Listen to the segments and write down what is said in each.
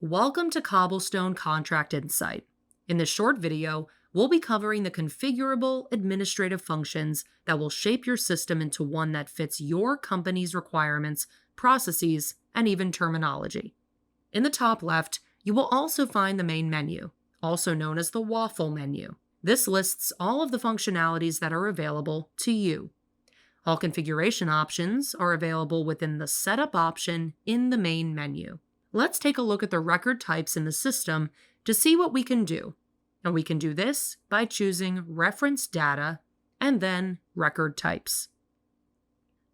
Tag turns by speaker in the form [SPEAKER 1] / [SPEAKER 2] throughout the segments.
[SPEAKER 1] Welcome to CobbleStone Contract Insight. In this short video, we'll be covering the configurable administrative functions that will shape your system into one that fits your company's requirements, processes, and even terminology. In the top left, you will also find the main menu, also known as the waffle menu. This lists all of the functionalities that are available to you. All configuration options are available within the Setup option in the main menu. Let's take a look at the record types in the system to see what we can do. And we can do this by choosing Reference Data and then Record Types.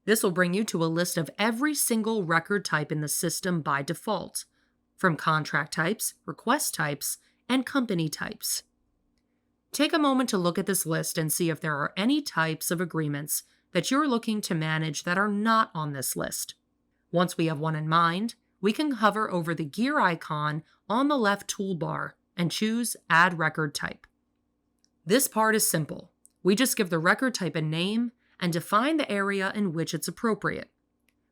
[SPEAKER 1] This will bring you to a list of every single record type in the system by default, from contract types, request types, and company types. Take a moment to look at this list and see if there are any types of agreements that you're looking to manage that are not on this list. Once we have one in mind, we can hover over the gear icon on the left toolbar and choose Add Record Type. This part is simple. We just give the record type a name and define the area in which it's appropriate.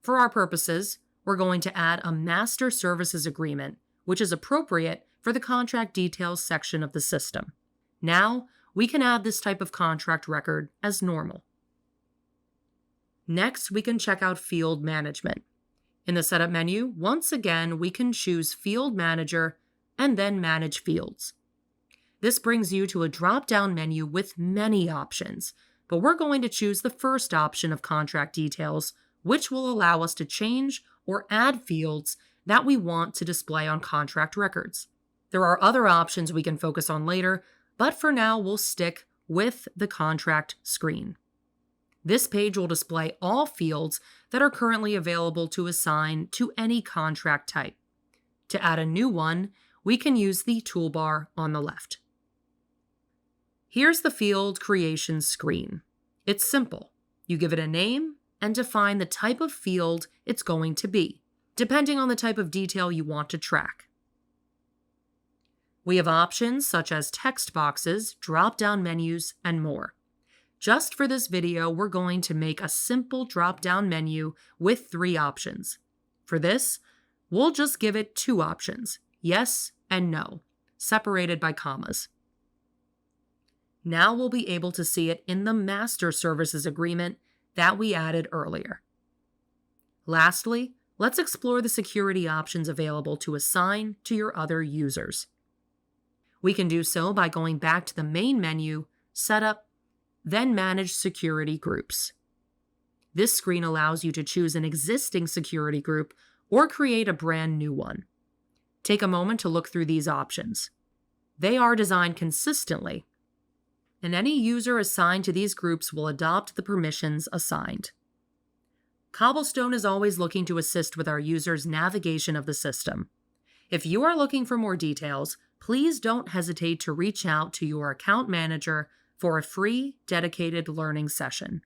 [SPEAKER 1] For our purposes, we're going to add a Master Services Agreement, which is appropriate for the contract details section of the system. Now, we can add this type of contract record as normal. Next, we can check out Field Management. In the Setup menu, once again, we can choose Field Manager and then Manage Fields. This brings you to a drop-down menu with many options, but we're going to choose the first option of Contract Details, which will allow us to change or add fields that we want to display on contract records. There are other options we can focus on later, but for now, we'll stick with the contract screen. This page will display all fields that are currently available to assign to any contract type. To add a new one, we can use the toolbar on the left. Here's the field creation screen. It's simple. You give it a name and define the type of field it's going to be, depending on the type of detail you want to track. We have options such as text boxes, drop-down menus, and more. Just for this video, we're going to make a simple drop-down menu with 3 options. For this, we'll just give it 2 options, yes and no, separated by commas. Now we'll be able to see it in the Master Services Agreement that we added earlier. Lastly, let's explore the security options available to assign to your other users. We can do so by going back to the main menu, Setup, then Manage Security Groups. This screen allows you to choose an existing security group or create a brand new one. Take a moment to look through these options. They are designed consistently, and any user assigned to these groups will adopt the permissions assigned. CobbleStone is always looking to assist with our users' navigation of the system. If you are looking for more details, please don't hesitate to reach out to your account manager for a free, dedicated learning session.